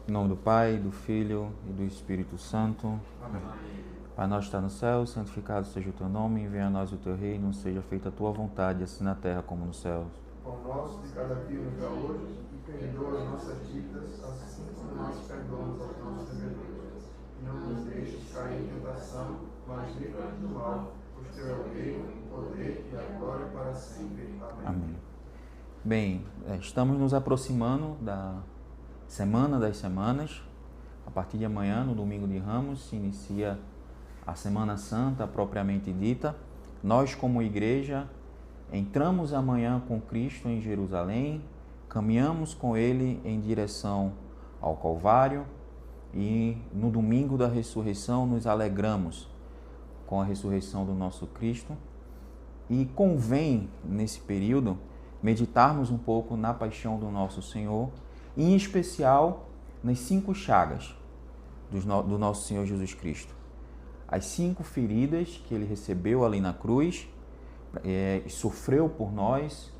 Em nome do Pai, do Filho e do Espírito Santo. Amém. Pai nosso está no céu, santificado seja o teu nome, venha a nós o teu reino, seja feita a tua vontade, assim na terra como nos céus. Pão nosso de cada dia nos dá hoje, e perdoa as nossas dívidas, assim como nós perdoamos aos nossos devedores. E não nos deixes cair em tentação, mas livra-nos do mal, pois teu é o reino, o poder e a glória para sempre. Amém. Amém. Bem, estamos nos aproximando da Semana das Semanas. A partir de amanhã, no Domingo de Ramos, se inicia a Semana Santa propriamente dita. Nós, como igreja, entramos amanhã com Cristo em Jerusalém, caminhamos com Ele em direção ao Calvário e no Domingo da Ressurreição nos alegramos com a ressurreição do nosso Cristo. E convém, nesse período, meditarmos um pouco na paixão do nosso Senhor, em especial nas 5 chagas do nosso Senhor Jesus Cristo. As 5 feridas que Ele recebeu ali na cruz, e sofreu por nós,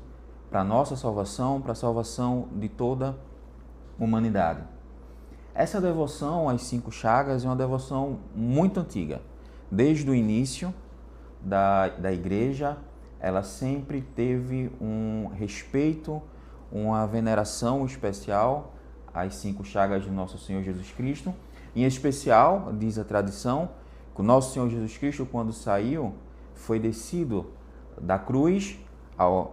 para a nossa salvação, para a salvação de toda a humanidade. Essa devoção às 5 chagas é uma devoção muito antiga. Desde o início da igreja, ela sempre teve um respeito, uma veneração especial às 5 chagas do nosso Senhor Jesus Cristo. Em especial, diz a tradição, que o nosso Senhor Jesus Cristo, quando saiu, foi descido da cruz,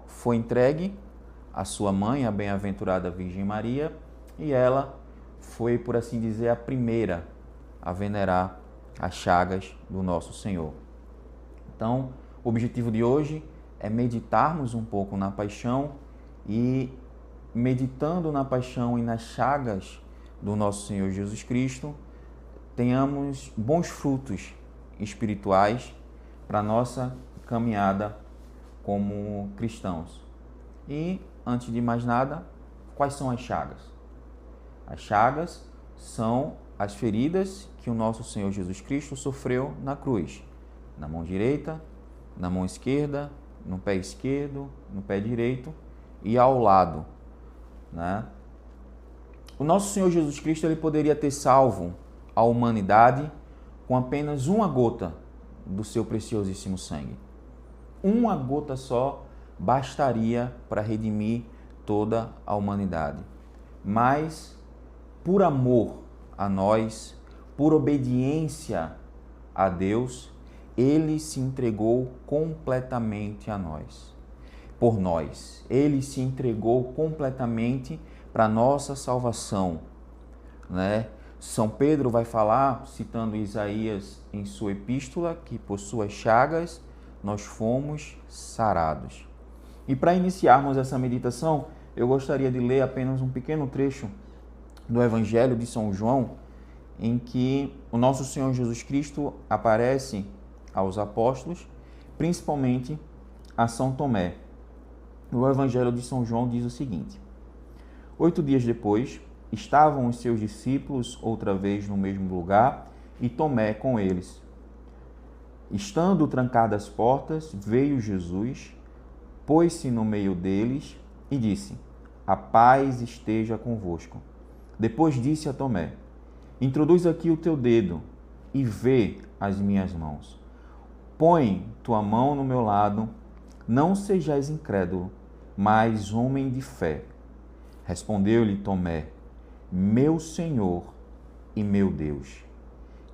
foi entregue à sua mãe, a bem-aventurada Virgem Maria, e ela foi, por assim dizer, a primeira a venerar as chagas do nosso Senhor. Então, o objetivo de hoje é meditarmos um pouco na paixão e, meditando na paixão e nas chagas do nosso Senhor Jesus Cristo, tenhamos bons frutos espirituais para a nossa caminhada como cristãos. E, antes de mais nada, quais são as chagas? As chagas são as feridas que o nosso Senhor Jesus Cristo sofreu na cruz, na mão direita, na mão esquerda, no pé esquerdo, no pé direito e ao lado, né? O nosso Senhor Jesus Cristo, ele poderia ter salvo a humanidade com apenas uma gota do seu preciosíssimo sangue. Uma gota só bastaria para redimir toda a humanidade. Mas, por amor a nós, por obediência a Deus, Ele se entregou completamente a nós. Por nós. Ele se entregou completamente para a nossa salvação, né? São Pedro vai falar, citando Isaías em sua epístola, que por suas chagas nós fomos sarados. E para iniciarmos essa meditação, eu gostaria de ler apenas um pequeno trecho do Evangelho de São João, em que o nosso Senhor Jesus Cristo aparece aos apóstolos, principalmente a São Tomé. O Evangelho de São João diz o seguinte: 8 dias depois, estavam os seus discípulos outra vez no mesmo lugar e Tomé com eles. Estando trancadas as portas, veio Jesus, pôs-se no meio deles e disse: A paz esteja convosco. Depois disse a Tomé: Introduz aqui o teu dedo e vê as minhas mãos. Põe tua mão no meu lado, não sejais incrédulo, mas homem de fé. Respondeu-lhe Tomé: Meu Senhor e meu Deus.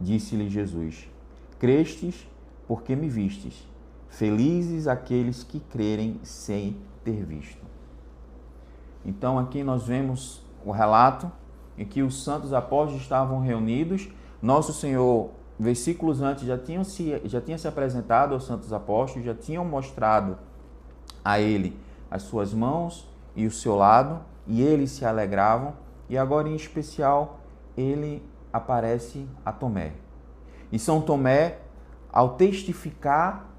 Disse-lhe Jesus: Crestes porque me vistes. Felizes aqueles que crerem sem ter visto. Então aqui nós vemos o relato em que os santos apóstolos estavam reunidos. Nosso Senhor, versículos antes, já tinha se apresentado aos santos apóstolos, já tinham mostrado a ele as suas mãos e o seu lado, e eles se alegravam. E agora, em especial, ele aparece a Tomé. E São Tomé, ao testificar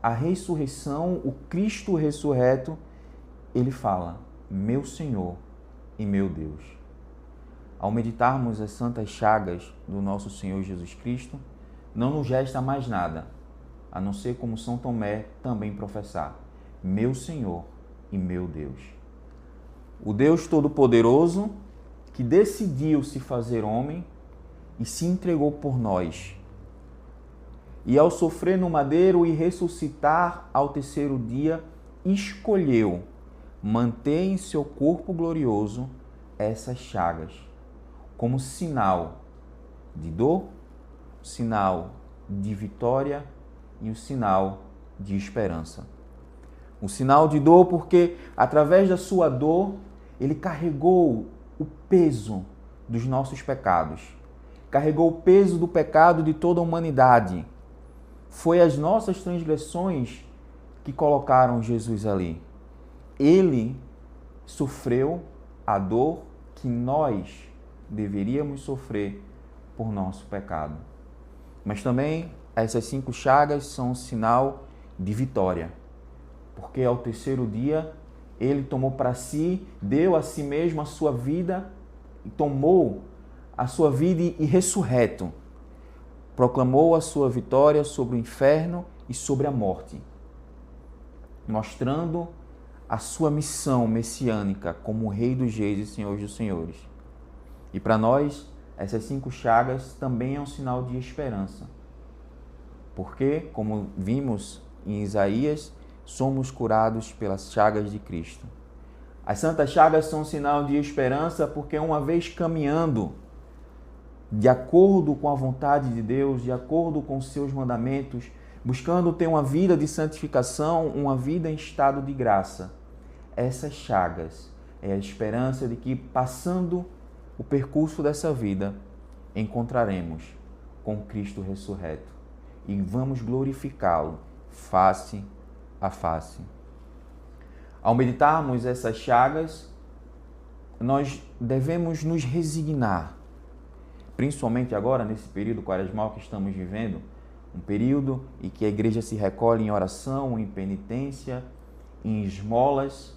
a ressurreição, o Cristo ressurreto, ele fala: Meu Senhor e meu Deus. Ao meditarmos as santas chagas do nosso Senhor Jesus Cristo, não nos resta mais nada, a não ser como São Tomé também professar: Meu Senhor e meu Deus. O Deus Todo-Poderoso que decidiu se fazer homem e se entregou por nós. E ao sofrer no madeiro e ressuscitar ao terceiro dia, escolheu manter em seu corpo glorioso essas chagas, como sinal de dor, sinal de vitória e o sinal de esperança. O sinal de dor porque, através da sua dor, ele carregou o peso dos nossos pecados. Carregou o peso do pecado de toda a humanidade. Foi as nossas transgressões que colocaram Jesus ali. Ele sofreu a dor que nós deveríamos sofrer por nosso pecado. Mas também essas 5 chagas são um sinal de vitória. Porque ao terceiro dia, ele tomou para si, deu a si mesmo a sua vida, e tomou a sua vida e ressurreto. Proclamou a sua vitória sobre o inferno e sobre a morte, mostrando a sua missão messiânica como Rei dos Reis e Senhor dos Senhores. E para nós, essas 5 chagas também é um sinal de esperança. Porque, como vimos em Isaías, somos curados pelas chagas de Cristo. As santas chagas são um sinal de esperança porque, uma vez caminhando de acordo com a vontade de Deus, de acordo com os seus mandamentos, buscando ter uma vida de santificação, uma vida em estado de graça, essas chagas é a esperança de que, passando o percurso dessa vida, encontraremos com Cristo ressurreto e vamos glorificá-lo face a face. Ao meditarmos essas chagas, nós devemos nos resignar, principalmente agora, nesse período quaresmal que estamos vivendo, um período em que a igreja se recolhe em oração, em penitência, em esmolas.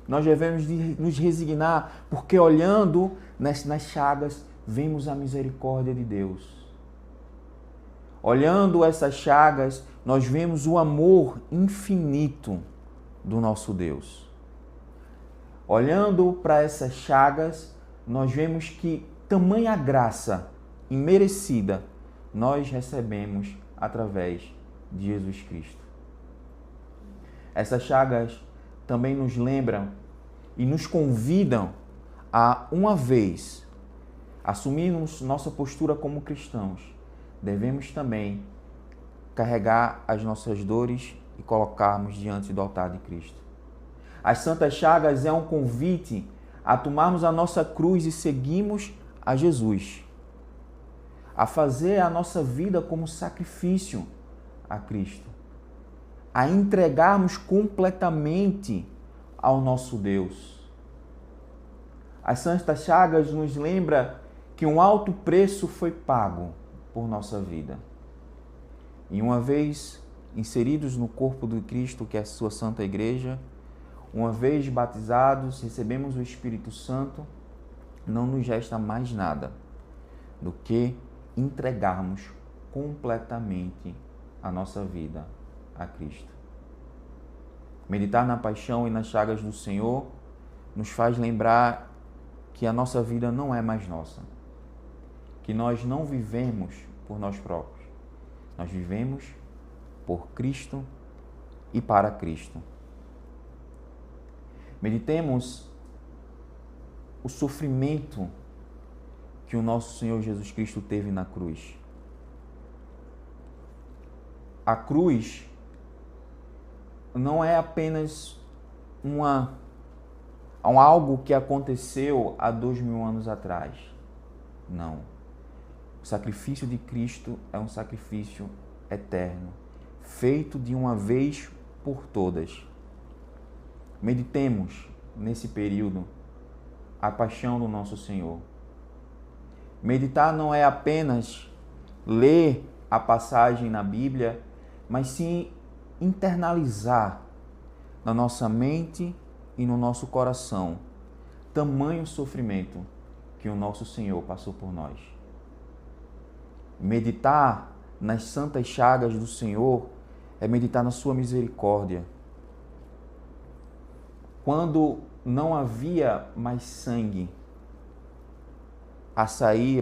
Nós devemos nos resignar, porque olhando nas chagas, vemos a misericórdia de Deus. Olhando essas chagas, nós vemos o amor infinito do nosso Deus. Olhando para essas chagas, nós vemos que tamanha graça imerecida nós recebemos através de Jesus Cristo. Essas chagas também nos lembram e nos convidam a, uma vez, assumirmos nossa postura como cristãos, devemos também carregar as nossas dores e colocarmos diante do altar de Cristo. As santas chagas é um convite a tomarmos a nossa cruz e seguirmos a Jesus, a fazer a nossa vida como sacrifício a Cristo, a entregarmos completamente ao nosso Deus. As santas chagas nos lembram que um alto preço foi pago por nossa vida. E uma vez inseridos no corpo de Cristo, que é a sua Santa Igreja, uma vez batizados, recebemos o Espírito Santo, não nos resta mais nada do que entregarmos completamente a nossa vida a Cristo. Meditar na paixão e nas chagas do Senhor nos faz lembrar que a nossa vida não é mais nossa, que nós não vivemos por nós próprios, nós vivemos por Cristo e para Cristo. Meditemos o sofrimento que o nosso Senhor Jesus Cristo teve na cruz. A cruz não é apenas algo que aconteceu há 2000 anos atrás. Não. O sacrifício de Cristo é um sacrifício eterno, feito de uma vez por todas. Meditemos nesse período a paixão do nosso Senhor. Meditar não é apenas ler a passagem na Bíblia, mas sim internalizar na nossa mente e no nosso coração tamanho sofrimento que o nosso Senhor passou por nós. Meditar nas santas chagas do Senhor é meditar na sua misericórdia. Quando não havia mais sangue,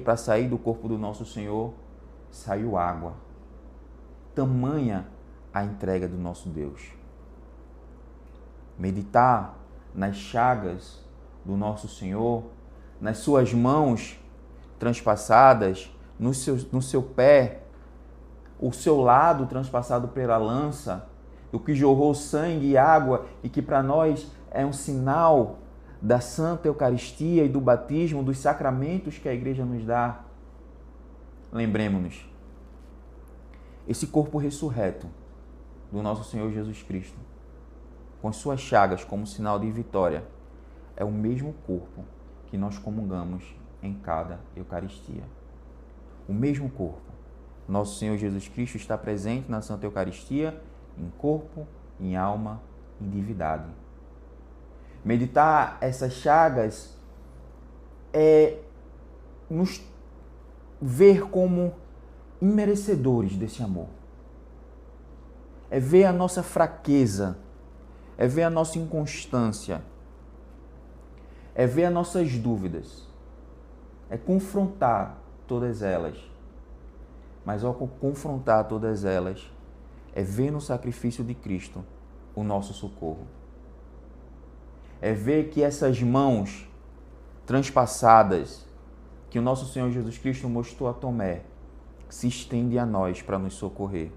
para sair do corpo do nosso Senhor, saiu água. Tamanha a entrega do nosso Deus. Meditar nas chagas do nosso Senhor, nas suas mãos transpassadas, no seu pé, o seu lado transpassado pela lança, do que jorrou sangue e água e que para nós é um sinal da Santa Eucaristia e do batismo, dos sacramentos que a Igreja nos dá. Lembremos-nos, esse corpo ressurreto do nosso Senhor Jesus Cristo, com as suas chagas como sinal de vitória, é o mesmo corpo que nós comungamos em cada Eucaristia. O mesmo corpo. Nosso Senhor Jesus Cristo está presente na Santa Eucaristia em corpo, em alma, em divindade. Meditar essas chagas é nos ver como imerecedores desse amor. É ver a nossa fraqueza, é ver a nossa inconstância, é ver as nossas dúvidas, é confrontar todas elas. Mas ao confrontar todas elas, é ver no sacrifício de Cristo o nosso socorro. É ver que essas mãos transpassadas que o nosso Senhor Jesus Cristo mostrou a Tomé se estende a nós para nos socorrer.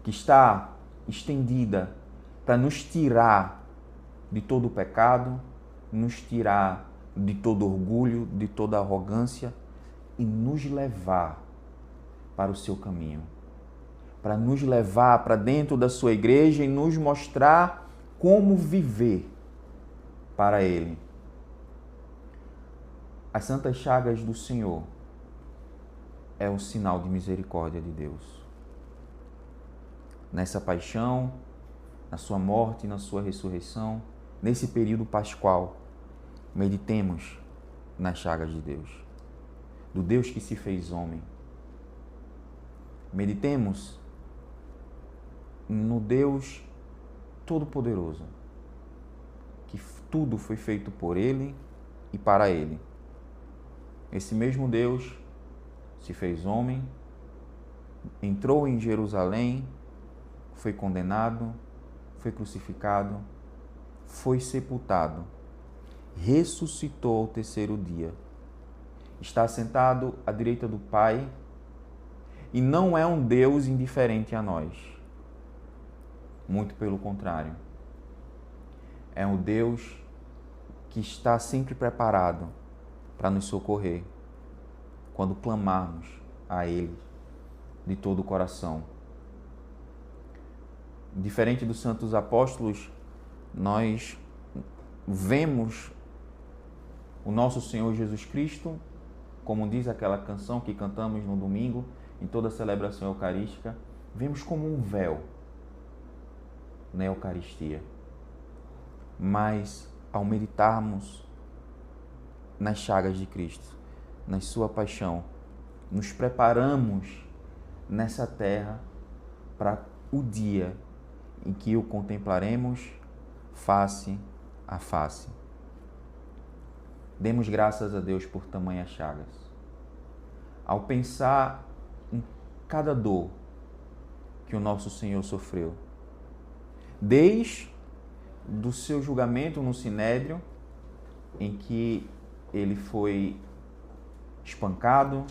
Que está estendida para nos tirar de todo o pecado, nos tirar de todo orgulho, de toda arrogância e nos levar para o seu caminho. Para nos levar para dentro da sua igreja e nos mostrar como viver para Ele. As santas chagas do Senhor é um sinal de misericórdia de Deus. Nessa paixão, na sua morte e na sua ressurreição, nesse período pascual, meditemos nas chagas de Deus, do Deus que se fez homem. Meditemos no Deus Todo-Poderoso, que tudo foi feito por Ele e para Ele. Esse mesmo Deus se fez homem, entrou em Jerusalém, foi condenado, foi crucificado, foi sepultado, ressuscitou ao terceiro dia, está sentado à direita do Pai e não é um Deus indiferente a nós. Muito pelo contrário. É um Deus que está sempre preparado para nos socorrer quando clamarmos a Ele de todo o coração. Diferente dos santos apóstolos, nós vemos o nosso Senhor Jesus Cristo, como diz aquela canção que cantamos no domingo, em toda a celebração eucarística, vemos como um véu na Eucaristia. Mas, ao meditarmos nas chagas de Cristo, na sua paixão, nos preparamos nessa terra para o dia em que o contemplaremos face a face. Demos graças a Deus por tamanhas chagas. Ao pensar em cada dor que o nosso Senhor sofreu, desde do seu julgamento no Sinédrio, em que ele foi espancado,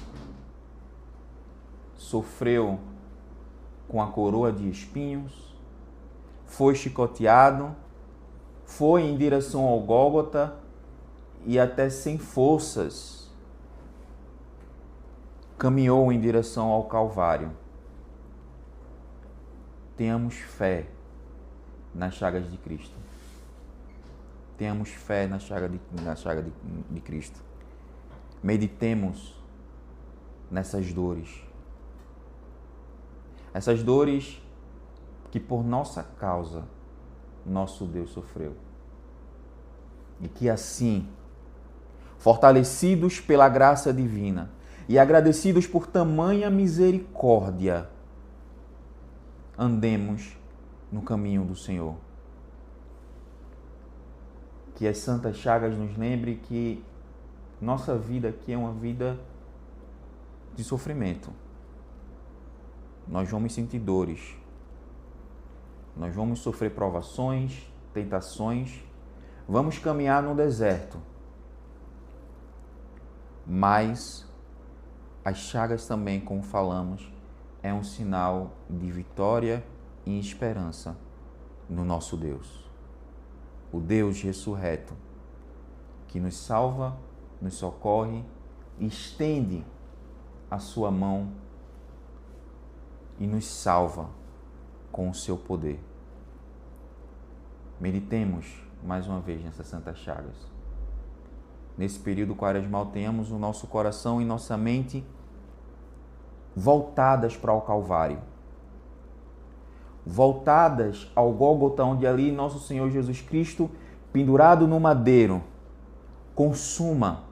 sofreu com a coroa de espinhos, foi chicoteado, foi em direção ao Gólgota e até sem forças caminhou em direção ao Calvário. Tenhamos fé nas chagas de Cristo. Tenhamos fé na chaga de Cristo. Meditemos nessas dores. Essas dores que por nossa causa nosso Deus sofreu. E que assim, fortalecidos pela graça divina e agradecidos por tamanha misericórdia, andemos no caminho do Senhor. Que as santas chagas nos lembrem que Nossa vida aqui é uma vida de sofrimento. Nós vamos sentir dores. Nós vamos sofrer provações, tentações. Vamos caminhar no deserto. Mas as chagas também, como falamos, é um sinal de vitória e esperança no nosso Deus. O Deus ressurreto, que nos salva, nos socorre e estende a sua mão e nos salva com o seu poder. Meditemos mais uma vez nessas santas chagas. Nesse período quaresmal, tenhamos o nosso coração e nossa mente voltadas para o Calvário, voltadas ao Gólgota, onde ali nosso Senhor Jesus Cristo, pendurado no madeiro, consuma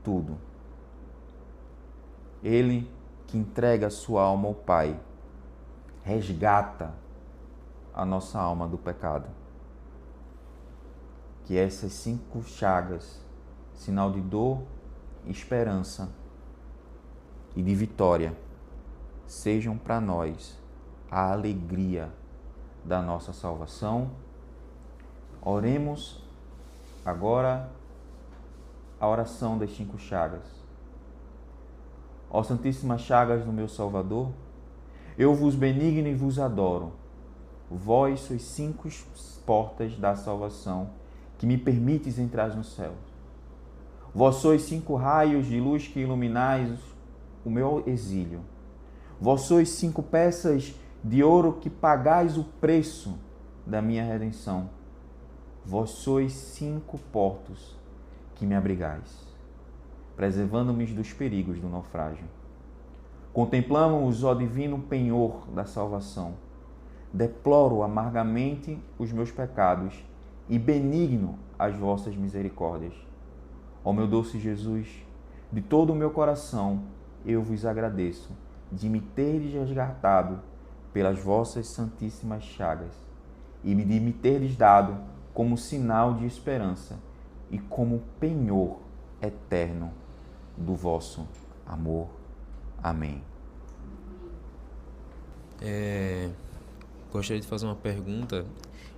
tudo. Ele que entrega a sua alma ao Pai, resgata a nossa alma do pecado. Que essas 5 chagas, sinal de dor, esperança e de vitória, sejam para nós a alegria da nossa salvação. Oremos agora a oração das 5 chagas. Ó Santíssimas Chagas do meu Salvador, eu vos benigno e vos adoro. Vós sois 5 portas da salvação que me permites entrar no céu. Vós sois 5 raios de luz que iluminais o meu exílio. Vós sois 5 peças de ouro que pagais o preço da minha redenção. Vós sois 5 portos que me abrigais, preservando-me dos perigos do naufrágio. Contemplamos, ó divino penhor da salvação. Deploro amargamente os meus pecados e benigno as vossas misericórdias. Ó meu doce Jesus, de todo o meu coração eu vos agradeço de me terdes resgatado pelas vossas santíssimas chagas e de me terdes dado como sinal de esperança e como penhor eterno do vosso amor. Amém. Gostaria de fazer uma pergunta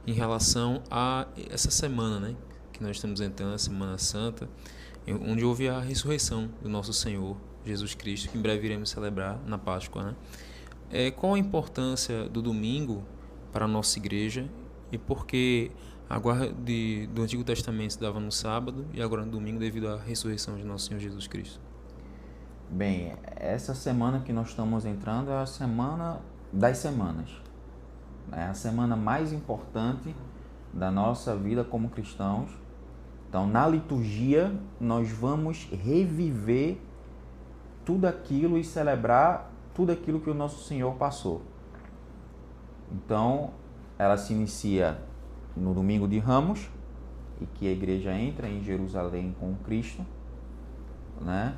em relação a essa semana, né, que nós estamos entrando, a Semana Santa, onde houve a ressurreição do nosso Senhor Jesus Cristo, que em breve iremos celebrar na Páscoa, né? Qual a importância do domingo para a nossa igreja e por que a guarda do Antigo Testamento se dava no sábado e agora no domingo devido à ressurreição de nosso Senhor Jesus Cristo? Bem, essa semana que nós estamos entrando é a semana das semanas. É a semana mais importante da nossa vida como cristãos. Então, na liturgia, nós vamos reviver tudo aquilo e celebrar tudo aquilo que o nosso Senhor passou. Então, ela se inicia no domingo de Ramos, e que a igreja entra em Jerusalém com Cristo, né?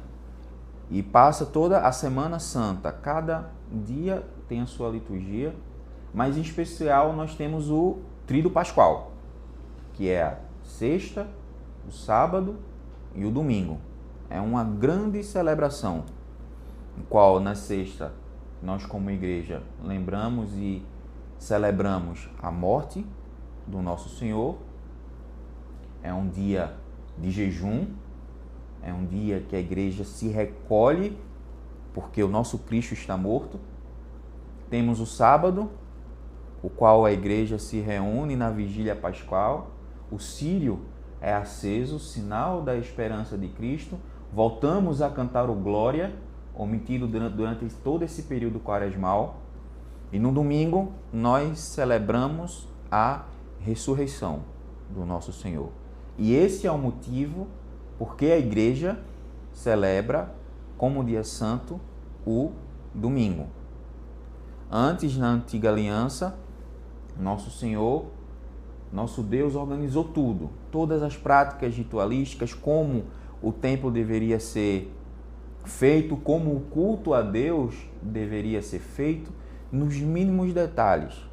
E passa toda a Semana Santa. Cada dia tem a sua liturgia, mas em especial nós temos o Tríduo Pascual, que é a sexta, o sábado e o domingo. É uma grande celebração, no qual na sexta nós como igreja lembramos e celebramos a morte do nosso Senhor. É um dia de jejum, é um dia que a igreja se recolhe porque o nosso Cristo está morto. Temos o sábado, o qual a igreja se reúne na vigília pascual. O círio é aceso, sinal da esperança de Cristo. Voltamos a cantar o Glória, omitido durante todo esse período quaresmal. E no domingo nós celebramos a ressurreição do nosso Senhor. E esse é o motivo porque a igreja celebra como dia santo o domingo. Antes, na antiga aliança, nosso Senhor, nosso Deus organizou tudo, todas as práticas ritualísticas, como o templo deveria ser feito, como o culto a Deus deveria ser feito, nos mínimos detalhes.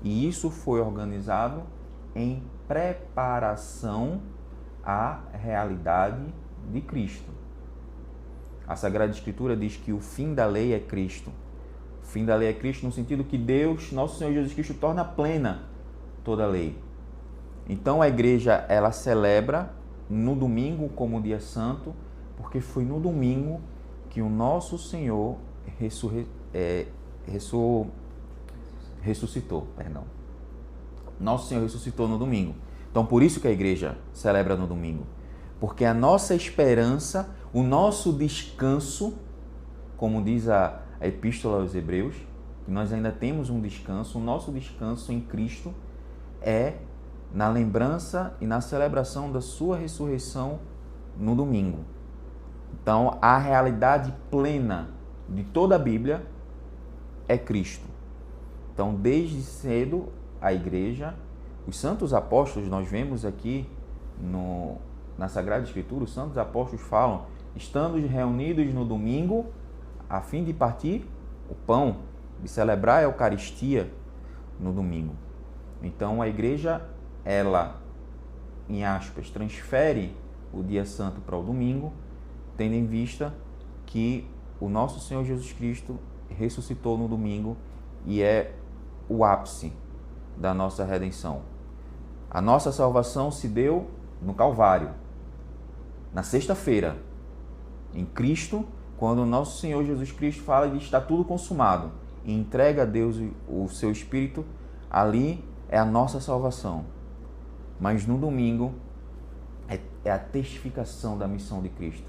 E isso foi organizado em preparação à realidade de Cristo. A Sagrada Escritura diz que o fim da lei é Cristo. O fim da lei é Cristo no sentido que Deus, nosso Senhor Jesus Cristo, torna plena toda a lei. Então a igreja, ela celebra no domingo como dia santo, porque foi no domingo que o nosso Senhor ressuscitou. Nosso Senhor ressuscitou no domingo. Então por isso que a igreja celebra no domingo. Porque a nossa esperança, o nosso descanso, como diz a Epístola aos Hebreus, que nós ainda temos um descanso, o nosso descanso em Cristo é na lembrança e na celebração da sua ressurreição no domingo. Então, a realidade plena de toda a Bíblia é Cristo. Então, desde cedo, a igreja, os santos apóstolos, nós vemos aqui na Sagrada Escritura, os santos apóstolos falam, estando reunidos no domingo, a fim de partir o pão, de celebrar a Eucaristia no domingo. Então, a igreja, ela, em aspas, transfere o dia santo para o domingo, tendo em vista que o nosso Senhor Jesus Cristo ressuscitou no domingo e é o ápice da nossa redenção. A nossa salvação se deu no Calvário, na sexta-feira, em Cristo, quando o nosso Senhor Jesus Cristo fala de está tudo consumado e entrega a Deus o seu Espírito, ali é a nossa salvação. Mas no domingo é a testificação da missão de Cristo.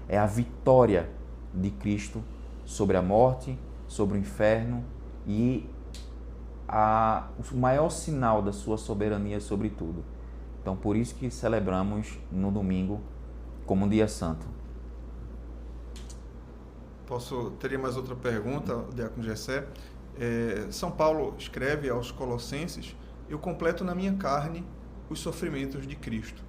É a vitória de Cristo sobre a morte, sobre o inferno e o maior sinal da sua soberania sobre tudo. Então, por isso que celebramos no domingo como um dia santo. Teria mais outra pergunta, Diácono Gessé. São Paulo escreve aos Colossenses: eu completo na minha carne os sofrimentos de Cristo.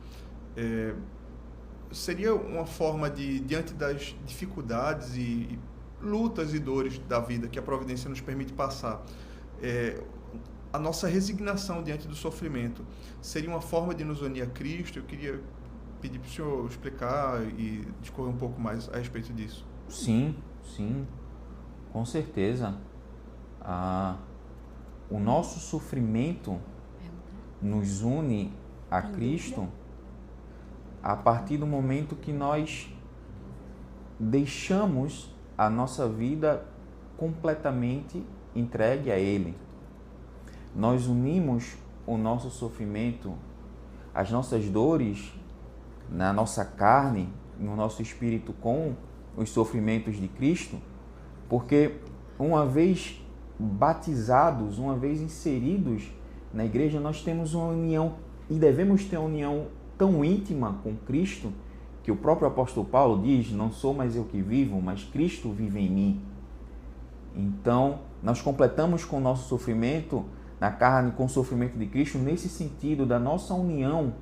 Seria uma forma de, diante das dificuldades e lutas e dores da vida que a providência nos permite passar, a nossa resignação diante do sofrimento seria uma forma de nos unir a Cristo? Eu queria pedir para o senhor explicar e discorrer um pouco mais a respeito disso. Sim, com certeza. O nosso sofrimento nos une a Cristo a partir do momento que nós deixamos a nossa vida completamente entregue a Ele. Nós unimos o nosso sofrimento, as nossas dores na nossa carne, no nosso espírito com os sofrimentos de Cristo, porque uma vez batizados, uma vez inseridos na igreja, nós temos uma união e devemos ter uma união tão íntima com Cristo, que o próprio apóstolo Paulo diz: não sou mais eu que vivo, mas Cristo vive em mim. Então, nós completamos com o nosso sofrimento na carne, com o sofrimento de Cristo, nesse sentido da nossa união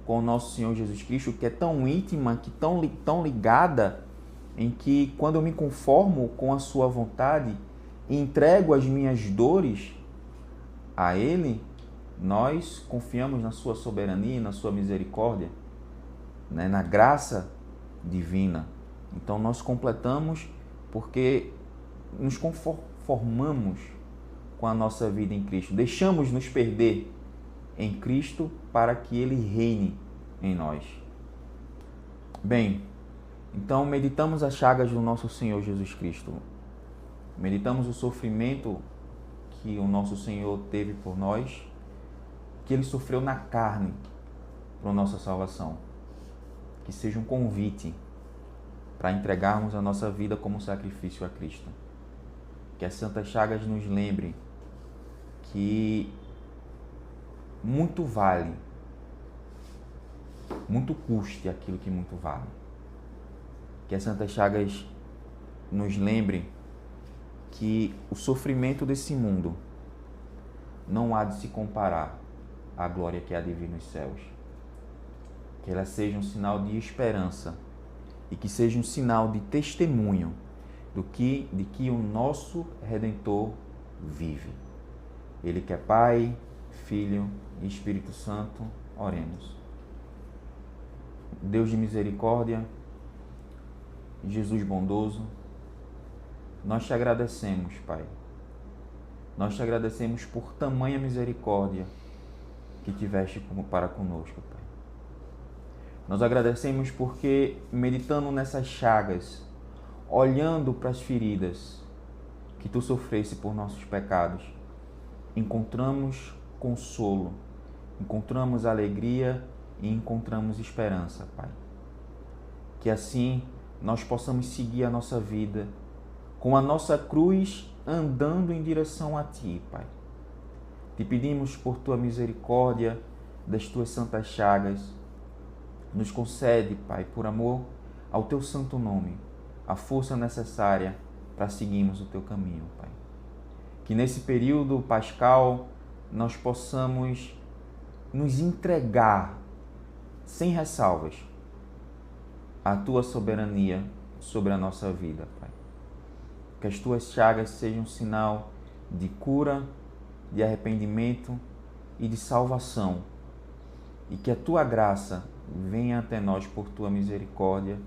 com o nosso Senhor Jesus Cristo, que é tão íntima, que tão ligada, em que quando eu me conformo com a sua vontade e entrego as minhas dores a Ele, nós confiamos na sua soberania, na sua misericórdia, né, na graça divina. Então nós completamos porque nos conformamos com a nossa vida em Cristo. Deixamos nos perder em Cristo para que Ele reine em nós. Bem, então meditamos as chagas do nosso Senhor Jesus Cristo. Meditamos o sofrimento que o nosso Senhor teve por nós, que Ele sofreu na carne para a nossa salvação. Que seja um convite para entregarmos a nossa vida como sacrifício a Cristo. Que as Santas Chagas nos lembrem que muito vale, muito custe aquilo que muito vale. Que as Santas Chagas nos lembrem que o sofrimento desse mundo não há de se comparar à glória que há de vir nos céus. Que ela seja um sinal de esperança e que seja um sinal de testemunho de que o nosso Redentor vive. Ele que é Pai, Filho e Espírito Santo, oremos. Deus de misericórdia, Jesus bondoso, nós te agradecemos, Pai. Nós te agradecemos por tamanha misericórdia que tiveste para conosco, Pai. Nós agradecemos porque, meditando nessas chagas, olhando para as feridas que tu sofreste por nossos pecados, encontramos consolo, encontramos alegria e encontramos esperança, Pai. Que assim nós possamos seguir a nossa vida com a nossa cruz andando em direção a Ti, Pai. Te pedimos por Tua misericórdia das Tuas santas chagas. Nos concede, Pai, por amor ao Teu santo nome, a força necessária para seguirmos o Teu caminho, Pai. Que nesse período pascal nós possamos nos entregar sem ressalvas à Tua soberania sobre a nossa vida, Pai. Que as Tuas chagas sejam um sinal de cura, de arrependimento e de salvação. E que a Tua graça venha até nós por Tua misericórdia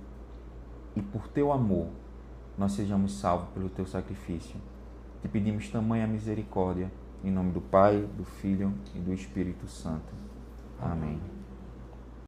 e por Teu amor nós sejamos salvos pelo Teu sacrifício. Te pedimos tamanha misericórdia, em nome do Pai, do Filho e do Espírito Santo. Amém.